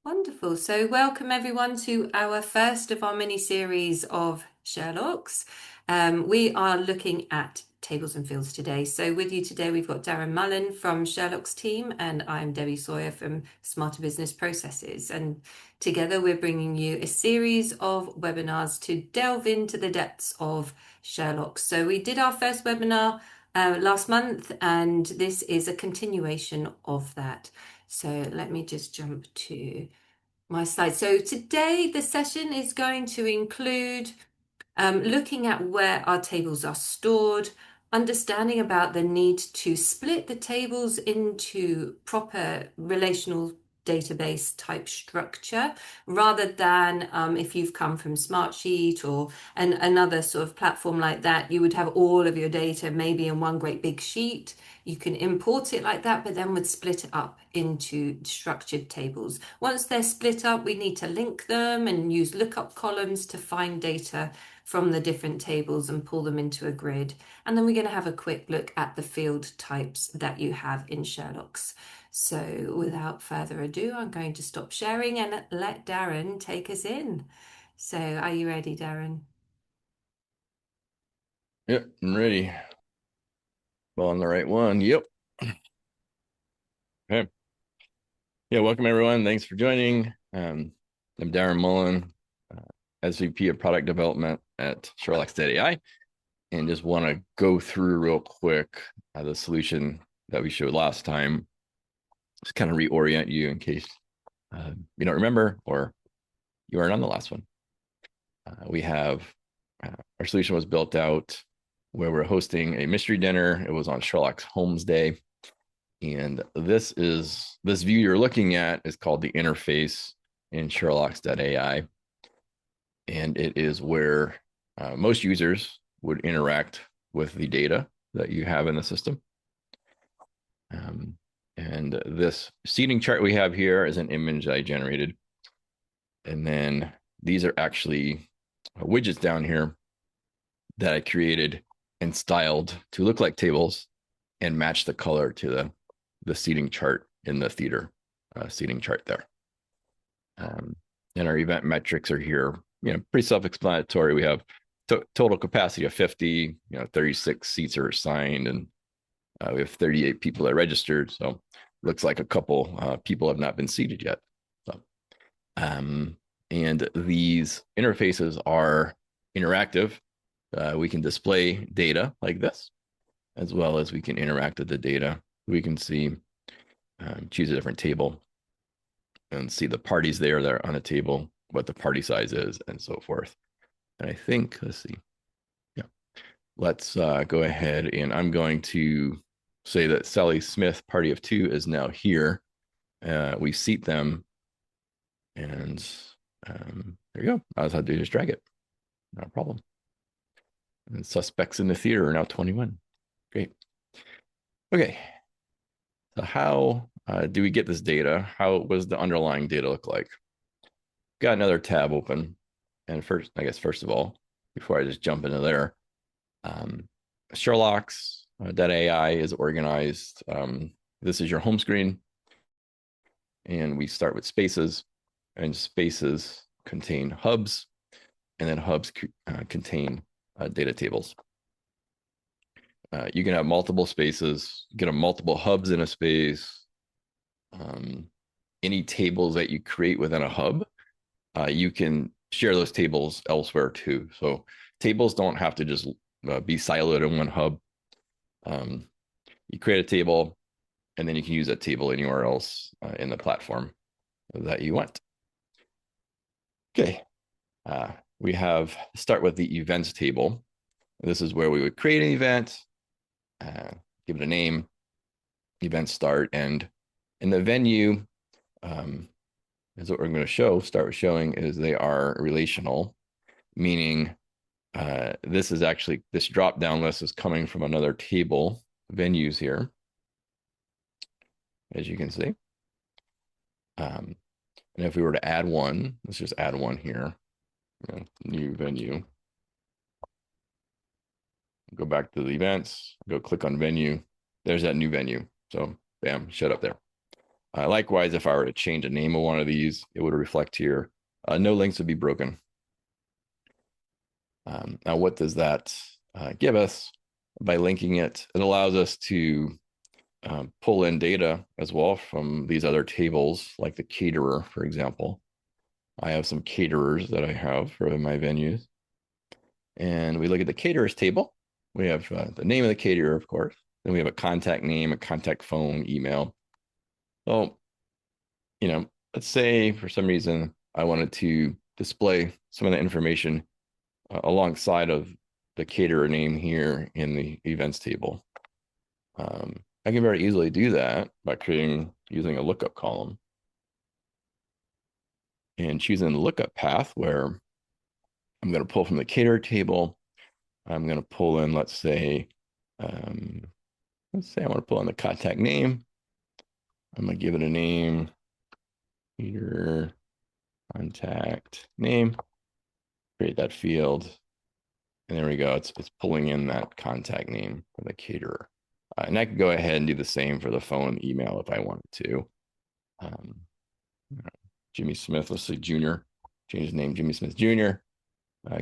Wonderful. So, welcome everyone to our first of our mini series of Sherlock's. We are looking at tables and fields today. So, with you today, we've got Darren Mullen from Sherlock's team, and I'm Debbie Sawyer from Smarter Business Processes. And together, we're bringing you a series of webinars to delve into the depths of Sherlock. So, we did our first webinar last month, and this is a continuation of that. So let me just jump to my slide. So today the session is going to include looking at where our tables are stored, understanding about the need to split the tables into proper relational database type structure rather than if you've come from Smartsheet or another sort of platform like that, you would have all of your data maybe in one great big sheet. You can import it like that, but then would split it up into structured tables. Once they're split up, we need to link them and use lookup columns to find data from the different tables and pull them into a grid. And then we're going to have a quick look at the field types that you have in Sherlock's. So without further ado, I'm going to stop sharing and let Darren take us in. So are you ready, Darren? Yep, I'm ready. Well, I'm the right one. Yep. Okay. Yeah, welcome everyone. Thanks for joining. I'm Darren Mullen, SVP of Product Development at SHERLOX.AI, and just want to go through real quick the solution that we showed last time. Just kind of reorient you in case you don't remember or you weren't on the last one. We have our solution was built out where we're hosting a mystery dinner. It was on Sherlock's Holmes Day. And this view you're looking at is called the interface in Sherlox.ai. And it is where most users would interact with the data that you have in the system. And this seating chart we have here is an image I generated. And then these are actually widgets down here that I created and styled to look like tables and match the color to the seating chart in the theater seating chart there. And our event metrics are here, pretty self-explanatory. We have total capacity of 50, 36 seats are assigned, and we have 38 people that registered. So looks like a couple people have not been seated yet. So, and these interfaces are interactive. We can display data like this, as well as we can interact with the data. We can see, choose a different table and see the parties there that are on a table, what the party size is, and so forth. And I think, let's see. Yeah. Let's go ahead and I'm going to say that Sally Smith party of 2 is now here. We seat them and there you go. I was how to just drag it. No problem. And suspects in the theater are now 21. Great. Okay. So how do we get this data? How does the underlying data look like? Got another tab open. And first of all, before I just jump into there, Sherlox.ai is organized. This is your home screen. And we start with spaces, and spaces contain hubs, and then hubs contain data tables. You can have multiple spaces, you can have multiple hubs in a space. Any tables that you create within a hub, you can share those tables elsewhere too. So tables don't have to just be siloed in one hub. You create a table, and then you can use that table anywhere else in the platform that you want. Okay, we have start with the events table. This is where we would create an event, give it a name, event start, and in the venue, is what we're going to start with showing is they are relational, meaning this drop down list is coming from another table, venues here, as you can see. And if we were to add one, let's just add one here, new venue. Go back to the events, go click on venue. There's that new venue. So bam, showed up there. Likewise, if I were to change the name of one of these, it would reflect here. No links would be broken. Now, what does that give us? By linking it, it allows us to pull in data as well from these other tables, like the caterer, for example. I have some caterers that I have for my venues. And we look at the caterers table. We have the name of the caterer, of course. Then we have a contact name, a contact phone, email. So, let's say for some reason I wanted to display some of the information alongside of the caterer name here in the events table. I can very easily do that by using a lookup column and choosing the lookup path where I'm going to pull from the caterer table. I'm going to pull in, let's say I want to pull in the contact name. I'm going to give it a name, caterer contact name, create that field. And there we go. It's pulling in that contact name for the caterer. And I could go ahead and do the same for the phone and email if I wanted to. Jimmy Smith, let's say Jr. Change his name, Jimmy Smith Jr.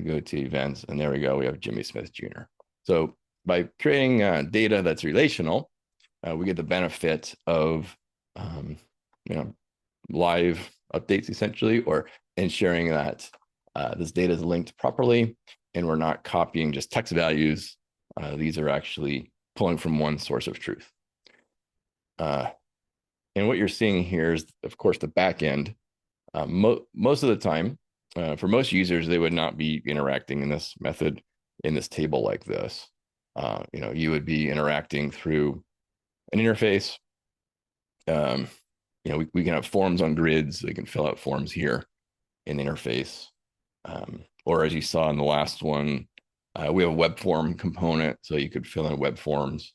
Go to events, and there we go. We have Jimmy Smith Jr. So by creating data that's relational, we get the benefit of live updates essentially, or ensuring that this data is linked properly, and we're not copying just text values. These are actually pulling from one source of truth. And what you're seeing here is, of course, the back end. Most of the time, for most users, they would not be interacting in this method in this table like this. You would be interacting through an interface. We can have forms on grids. They can fill out forms here in the interface. Or as you saw in the last one, we have a web form component, so you could fill in web forms.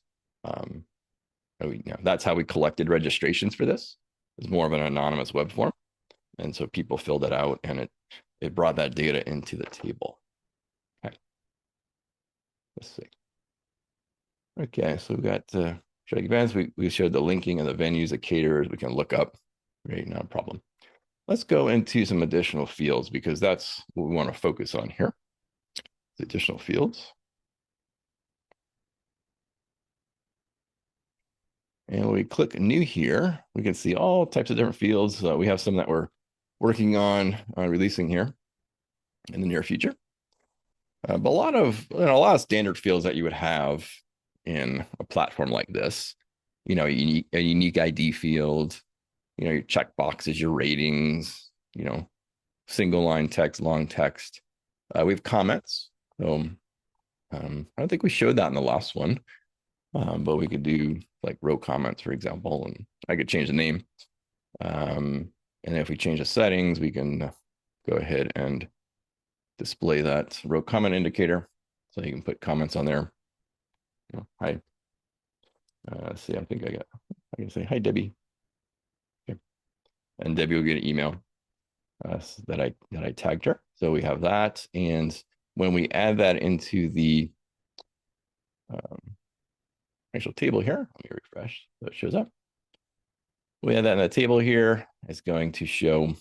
That's how we collected registrations for this. It's more of an anonymous web form. And so people filled it out, and it brought that data into the table. Okay. Let's see. Okay, so we got showing events. We showed the linking of the venues, the caterers. We can look up. Great, not a problem. Let's go into some additional fields because that's what we want to focus on here. The additional fields. And when we click new here, we can see all types of different fields. We have some that we're working on releasing here in the near future. But a lot of standard fields that you would have in a platform like this, a unique ID field, your checkboxes, your ratings, single line text, long text. We have comments. So I don't think we showed that in the last one, but we could do like row comments, for example, and I could change the name. And if we change the settings, we can go ahead and display that row comment indicator. So you can put comments on there. Hi. See, I can say, hi, Debbie. Okay. And Debbie will get an email that I tagged her. So we have that. And when we add that into the actual table here, let me refresh so it shows up. We have that in the table here. It's going to show.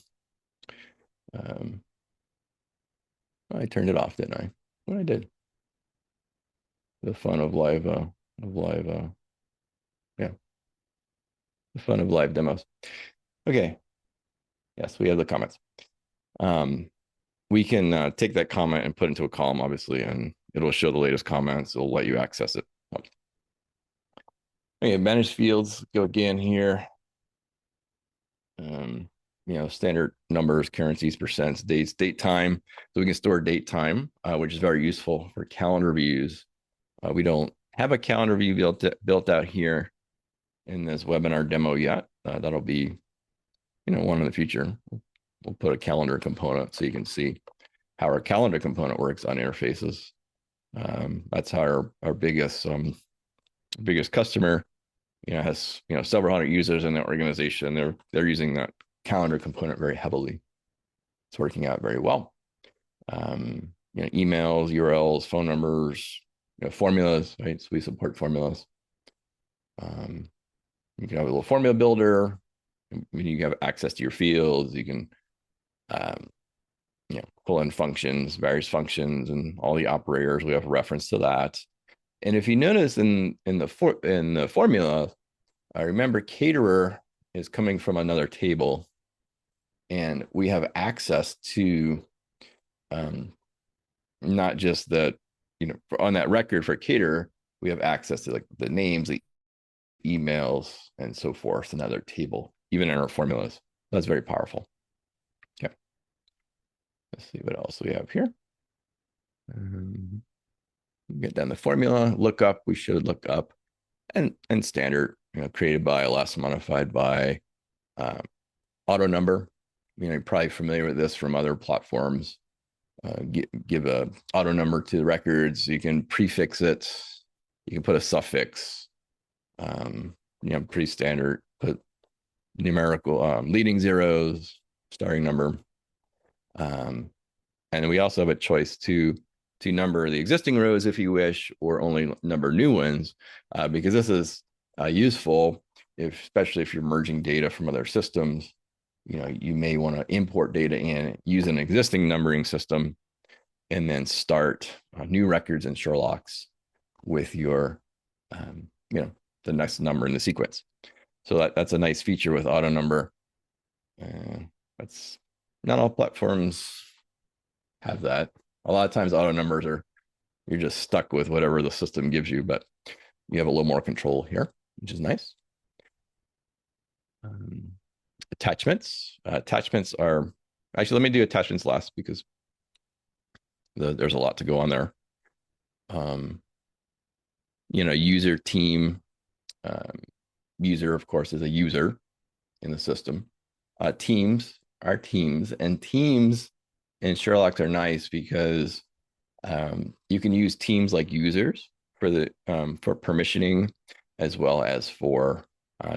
I turned it off, didn't I? What I did. The fun of live, yeah. The fun of live demos. Okay. Yes, we have the comments. We can take that comment and put it into a column, obviously, and it'll show the latest comments. It'll let you access it. Okay, manage fields. Go again here. Standard numbers, currencies, percents, dates, date, time. So we can store date, time, which is very useful for calendar views. We don't have a calendar view built out here in this webinar demo yet. That'll be, one in the future. We'll put a calendar component so you can see how our calendar component works on interfaces. That's how our biggest customer, has several hundred users in their organization. They're using that calendar component very heavily. It's working out very well. Emails, URLs, phone numbers, formulas, right? So we support formulas. You can have a little formula builder, when you have access to your fields, you can um, pull in functions, various functions, and all the operators. We have a reference to that. And if you notice in the formula, I remember caterer is coming from another table, and we have access to um, not just the on that record for caterer, we have access to like the names, the emails, and so forth, another table, even in our formulas. That's very powerful. Okay, let's see what else we have here. Get down the formula, lookup. We should look up and standard, created by, ls modified by, uh, auto number. You're probably familiar with this from other platforms. Give a auto number to the records. You can prefix it. You can put a suffix. Pretty standard. Put numerical leading zeros, starting number. And we also have a choice to number the existing rows if you wish, or only number new ones, because this is useful, especially if you're merging data from other systems. You may want to import data in, use an existing numbering system, and then start new records in SHERLOX with your, the next number in the sequence. So that's a nice feature with auto number. That's not all platforms have that. A lot of times auto numbers you're just stuck with whatever the system gives you, but you have a little more control here, which is nice. Attachments. Attachments are, actually, let me do attachments last because there's a lot to go on there. User team. User, of course, is a user in the system. Teams are teams, and teams in SHERLOX are nice because you can use teams like users for the for permissioning, as well as for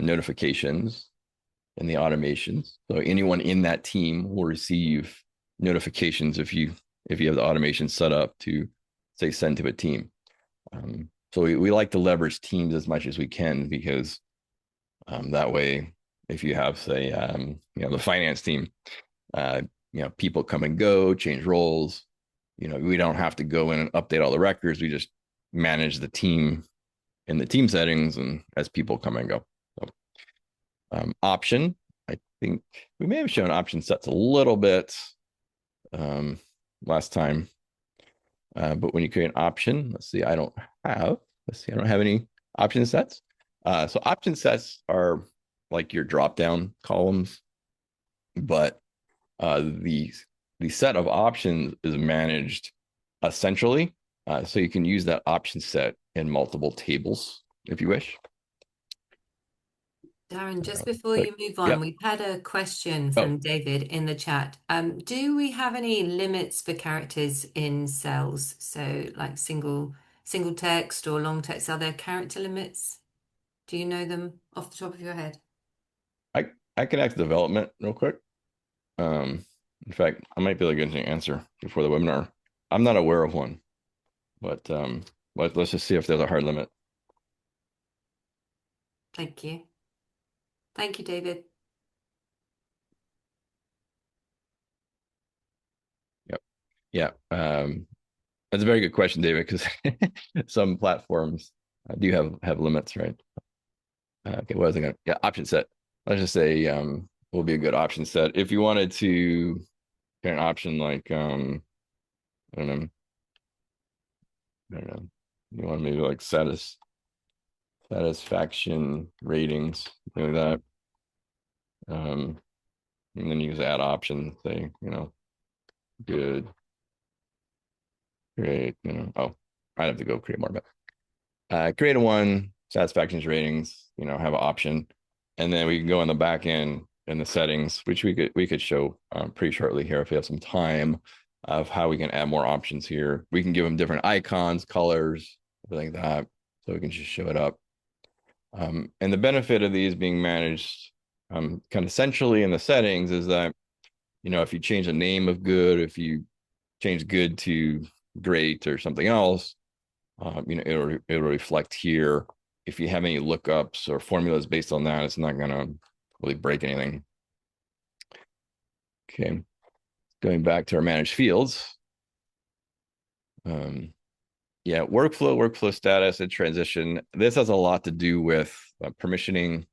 notifications and the automations. So anyone in that team will receive notifications if you have the automation set up to, say, send to a team. So we like to leverage teams as much as we can, because that way, if you have, say, the finance team, people come and go, change roles. We don't have to go in and update all the records. We just manage the team in the team settings, and as people come and go. So, option, I think we may have shown option sets a little bit last time. But when you create an option, let's see, I don't have any option sets. So option sets are like your drop-down columns, but the set of options is managed centrally. So you can use that option set in multiple tables if you wish. Darren, just before you move on, Yep. we've had a question from David in the chat. Do we have any limits for characters in cells? So like single text or long text, are there character limits? Do you know them off the top of your head? I can ask development real quick. In fact, I might be able to get an answer before the webinar. I'm not aware of one, but let's just see if there's a hard limit. Thank you. Thank you, David. Yep. Yeah. That's a very good question, David, because some platforms do have limits, right? Okay, what was I going to? Yeah, option set. Let's just say will be a good option set. If you wanted to get an option like I don't know, you want maybe like satisfaction ratings, something like that. And then you just add options, say, good, great, oh, I'd have to go create more, but create one, satisfaction ratings, have an option, and then we can go in the back end in the settings, which we could show pretty shortly here if we have some time, of how we can add more options here. We can give them different icons, colors, everything like that, so we can just show it up. And the benefit of these being managed kind of centrally in the settings is that, if you change the name of good, if you change good to great or something else, it'll reflect here. If you have any lookups or formulas based on that, it's not going to really break anything. Okay, going back to our managed fields. Yeah, workflow status, and transition. This has a lot to do with permissioning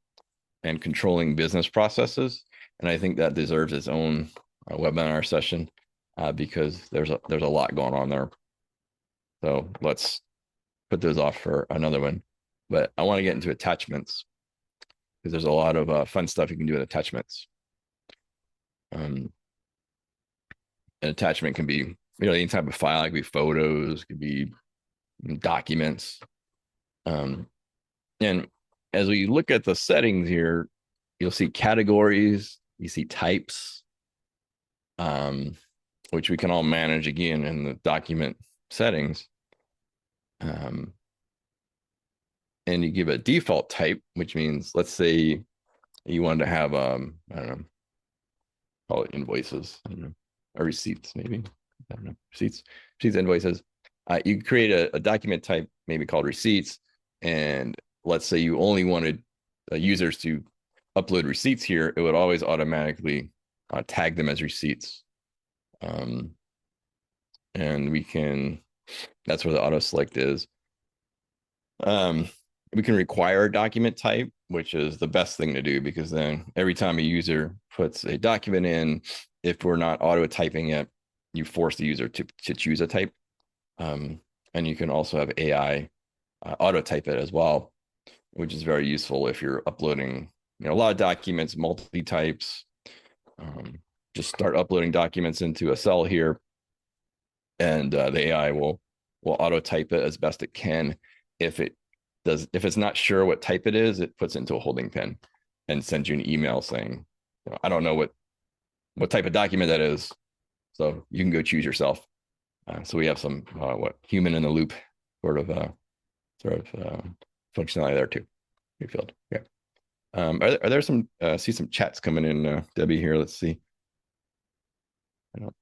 and controlling business processes, and I think that deserves its own webinar session because there's a lot going on there. So let's put those off for another one. But I want to get into attachments because there's a lot of fun stuff you can do with attachments. An attachment can be any type of file. It could be photos, it could be documents. And as we look at the settings here, you'll see categories, you see types, which we can all manage again in the document settings. And you give a default type, which means, let's say you wanted to have, I don't know, call it invoices, I don't know, or receipts, maybe. I don't know, receipts, invoices. You create a document type, maybe called receipts. And let's say you only wanted users to upload receipts here, it would always automatically tag them as receipts. And we can, that's where the auto select is. We can require a document type, which is the best thing to do because then every time a user puts a document in, if we're not auto typing it, you force the user to choose a type. And you can also have AI auto type it as well, which is very useful if you're uploading a lot of documents, multi types. Just start uploading documents into a cell here, and the AI will auto type it as best it can. If it's not sure what type it is, it puts it into a holding pen and sends you an email saying, I don't know what type of document that is, so you can go choose yourself. So we have some human in the loop sort of functionality there too. Field. Yeah. Are there some see some chats coming in, Debbie, here? Let's see. I don't.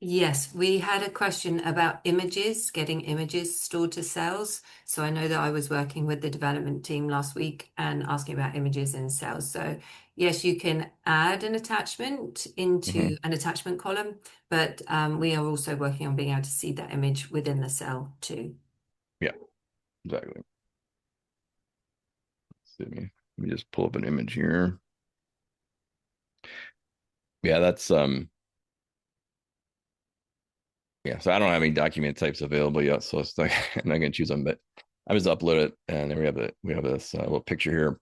Yes, we had a question about images, getting images stored to cells. So I know that I was working with the development team last week and asking about images in cells. So yes, you can add an attachment into an attachment column, but we are also working on being able to see that image within the cell too. Yeah, exactly. Let me just pull up an image here. Yeah, that's yeah, so I don't have any document types available yet, so it's like I'm not gonna choose them, but I just upload it, and then we have this little picture here.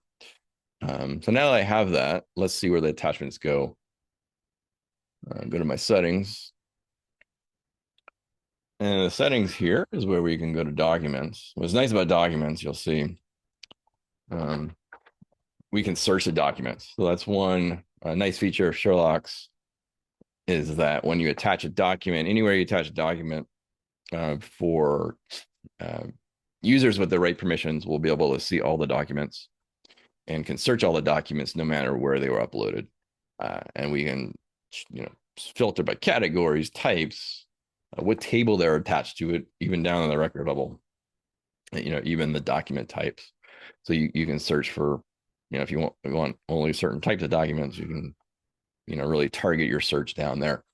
So now that I have that, let's see where the attachments go. Go to my settings, and the settings here is where we can go to documents. What's nice about documents, you'll see, we can search the documents. So that's one nice feature of Sherlock's is that when you attach a document, anywhere you attach a document, for users with the right permissions will be able to see all the documents and can search all the documents no matter where they were uploaded. And we can, filter by categories, types, what table they're attached to it, even down on the record level, even the document types. So you can search for, if you want only certain types of documents, you can, really target your search down there.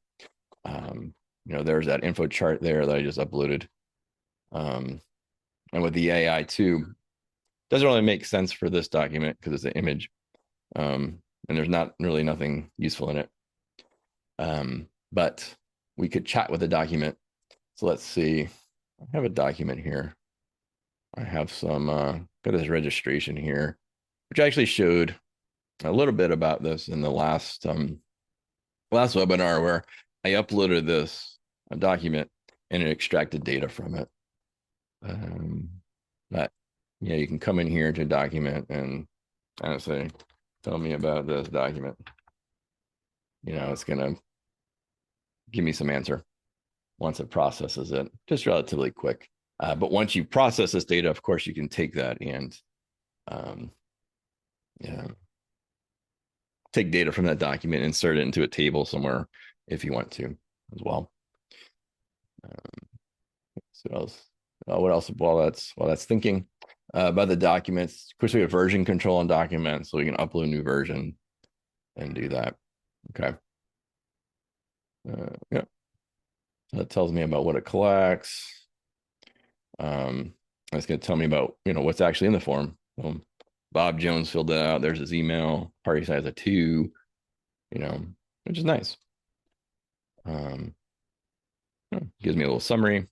There's that info chart there that I just uploaded. And with the AI too, doesn't really make sense for this document because it's an image. And there's not really nothing useful in it. But we could chat with the document. So let's see. I have a document here. I have some got this registration here, which I actually showed a little bit about this in the last webinar where I uploaded this document and it extracted data from it. But yeah, you can come in here to document and kind of say, tell me about this document. It's gonna give me some answer once it processes it, just relatively quick. But once you process this data, of course, you can take that and take data from that document, insert it into a table somewhere if you want to as well. So what else? While that's thinking, About the documents, of course, we have version control on documents, so we can upload a new version and do that. Okay. Yeah. So that tells me about what it collects. It's going to tell me about, what's actually in the form. Bob Jones filled it out. There's his email. Party size of 2, you know, which is nice. Um, Gives me a little summary.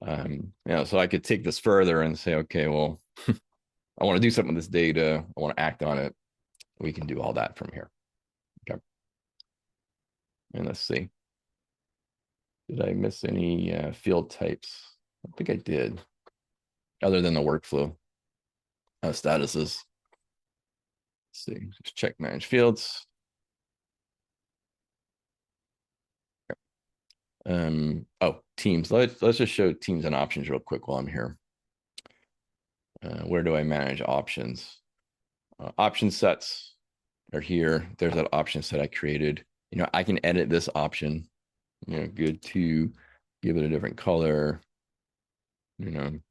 So I could take this further and say, okay, well, I want to do something with this data. I want to act on it. We can do all that from here. Okay. And let's see. Did I miss any field types? I think I did, other than the workflow statuses. Let's see. Just check manage fields. Teams. Let's just show teams and options real quick while I'm here. Where do I manage options? Option sets are here. There's that option set I created. I can edit this option. Good to give it a different color. I don't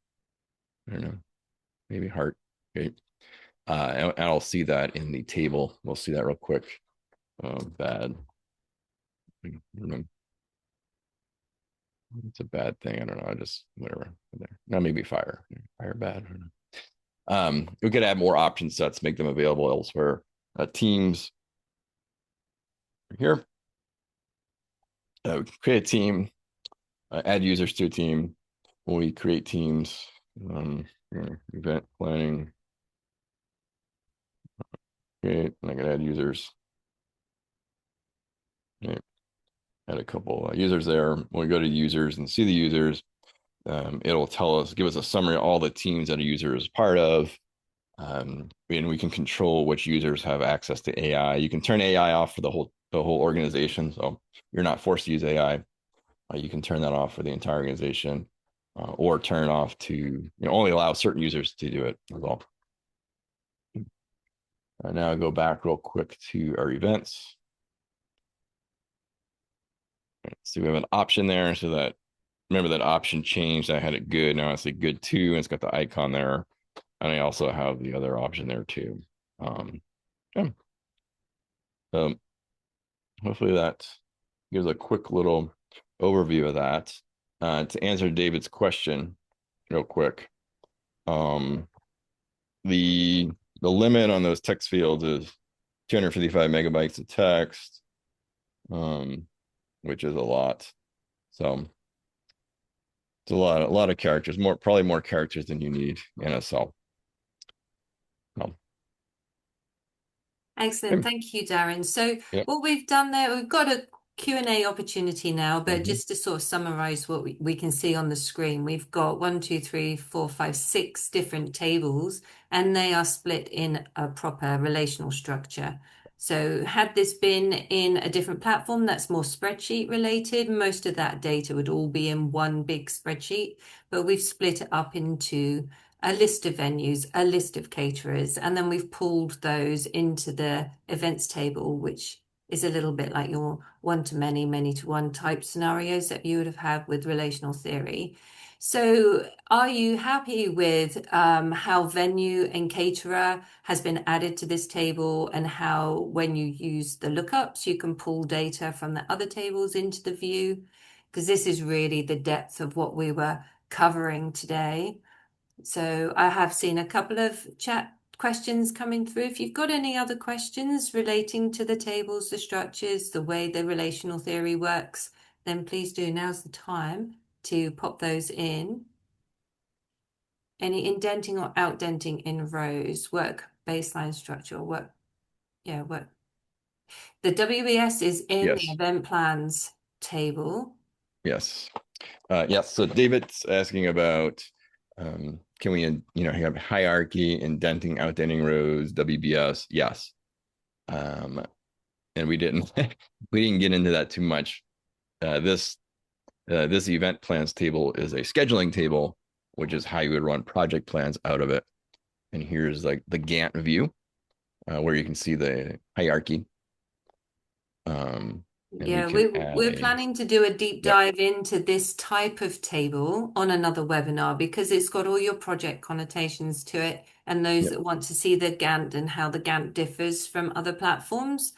know, maybe heart. Okay. And I'll see that in the table. We'll see that real quick. Bad. It's a bad thing. I don't know. I just whatever. Now maybe fire bad. We could add more option sets, make them available elsewhere. Teams here. Create a team. Add users to a team. When we create teams, event planning. Okay, and I can add users. Okay. Add a couple users there. When we go to users and see the users, it'll give us a summary of all the teams that a user is part of. And we can control which users have access to AI. You can turn AI off for the whole organization, so you're not forced to use AI. You can turn that off for the entire organization, or turn off to only allow certain users to do it as well. Now I'll go back real quick to our events. So we have an option there, so that remember that option changed. I had it good. Now I say good 2, and it's got the icon there. And I also have the other option there too. Yeah. Hopefully that gives a quick little overview of that. To answer David's question real quick, the limit on those text fields is 255 megabytes of text, which is a lot. So it's a lot of characters, probably more characters than you need in a cell. Excellent. Thank you, Darren. So Yep. what we've done there, we've got a Q&A opportunity now, but just to sort of summarize what we can see on the screen, we've got 1, 2, 3, 4, 5, 6 different tables, and they are split in a proper relational structure. So had this been in a different platform that's more spreadsheet related, most of that data would all be in one big spreadsheet, but we've split it up into a list of venues, a list of caterers, and then we've pulled those into the events table, which is a little bit like your one-to-many, many-to-one type scenarios that you would have had with relational theory. So are you happy with how venue and caterer has been added to this table, and how when you use the lookups, you can pull data from the other tables into the view? Because this is really the depth of what we were covering today. So I have seen a couple of chat questions coming through. If you've got any other questions relating to the tables, the structures, the way the relational theory works, then please do. Now's the time to pop those in. Any indenting or outdenting in rows, work baseline structure, work. The WBS is in the Yes. event plans table. Yes. Yes. So David's asking about can we have hierarchy, indenting, outdenting rows, WBS? Yes. And we didn't get into that too much. This event plans table is a scheduling table, which is how you would run project plans out of it. And here's like the Gantt view, where you can see the hierarchy. and we Yeah, can add we're a, planning to do a deep yep, dive into this type of table on another webinar because it's got all your project connotations to it. And those yep, that want to see the Gantt and how the Gantt differs from other platforms,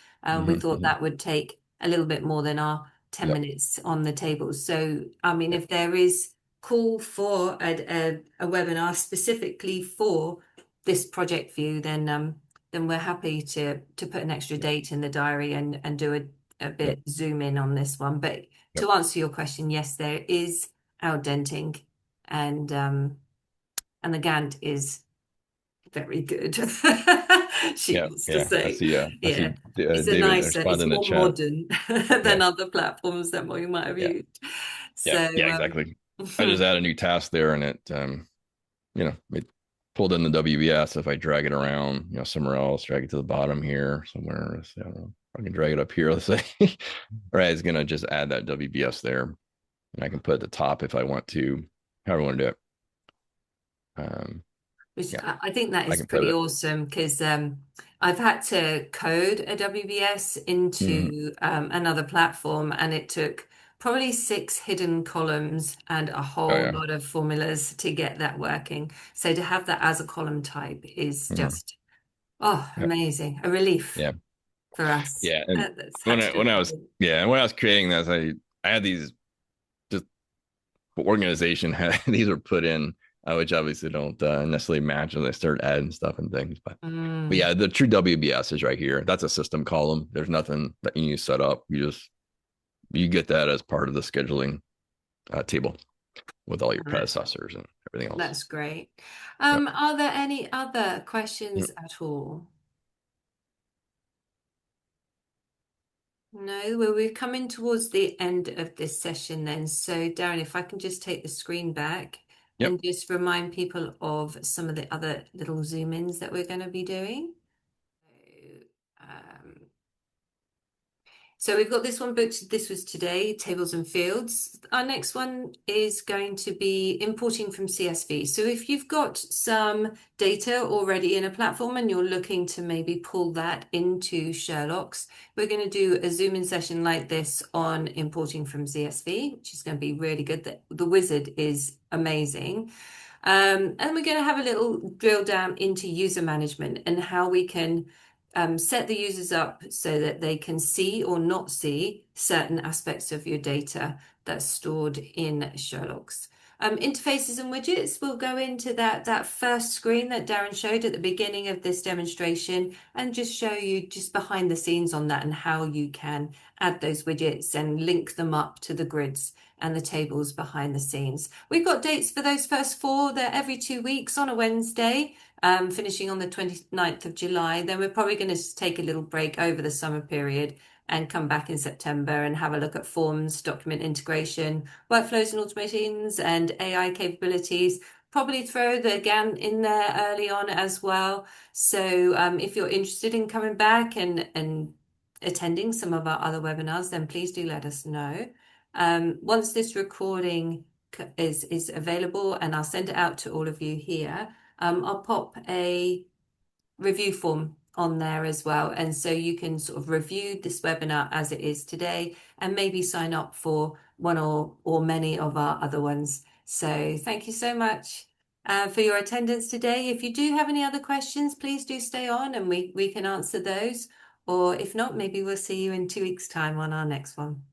we thought hmm that would take a little bit more than our 10 yep, minutes on the table. So, I mean, yep, if there is call for a webinar specifically for this project view, then we're happy to put an extra yep, date in the diary and do a yep, bit zoom in on this one. But yep, to answer your question, yes, there is outdenting and the Gantt is very good. She yeah, wants to yeah. say, I yeah, see it's a David nicer, respond it's in the more chat. modern Yeah, than other platforms that we might have yeah, used. yeah, So, yeah, exactly. I just add a new task there, and it pulled in the WBS. If I drag it around, somewhere else, drag it to the bottom here, somewhere. So I don't know, I can drag it up here. Let's say, right? It's gonna just add that WBS there, and I can put at the top if I want to, however I want to do it. Um, which yeah, I think that I is can put pretty it. awesome because I've had to code a WBS Mhm. into another platform, and it took probably six hidden columns and a Oh whole yeah. lot of formulas to get that working. So to have that as a column type is Mhm. just, oh, Yeah, amazing, a relief yeah, for us. yeah. And That's had when to I do when I was it. yeah, and when I was creating this, I had these just organization had these were put in, which obviously don't necessarily match as I start adding stuff and things. But Mm, yeah, the true WBS is right here. That's a system column. There's nothing that you need to set up. You get that as part of the scheduling table with all your predecessors and everything else. that's great. Yep. Are there any other Yep. questions at all? No, well, we're coming towards the end of this session then. So, Darren, if I can just take the screen back Yep. and just remind people of some of the other little zoom ins that we're going to be doing. So, so we've got this one booked. This was today, tables and fields. Our next one is going to be importing from CSV. So if you've got some data already in a platform and you're looking to maybe pull that into Sherlock's, we're going to do a Zoom in session like this on importing from CSV, which is going to be really good. The wizard is amazing. And we're going to have a little drill down into user management and how we can set the users up so that they can see or not see certain aspects of your data that's stored in Sherlock's. Interfaces and widgets will go into that first screen that Darren showed at the beginning of this demonstration and just show you just behind the scenes on that and how you can add those widgets and link them up to the grids and the tables behind the scenes. We've got dates for those first four. They're every 2 weeks on a Wednesday, finishing on the 29th of July. Then we're probably going to take a little break over the summer period and come back in September and have a look at forms, document integration, workflows and automations, and AI capabilities. Probably throw the GAN in there early on as well. So if you're interested in coming back and attending some of our other webinars, then please do let us know. Once this recording is available, and I'll send it out to all of you here, I'll pop a review form on there as well. And so you can sort of review this webinar as it is today and maybe sign up for one or many of our other ones. So thank you so much for your attendance today. If you do have any other questions, please do stay on and we can answer those. Or if not, maybe we'll see you in 2 weeks' time on our next one.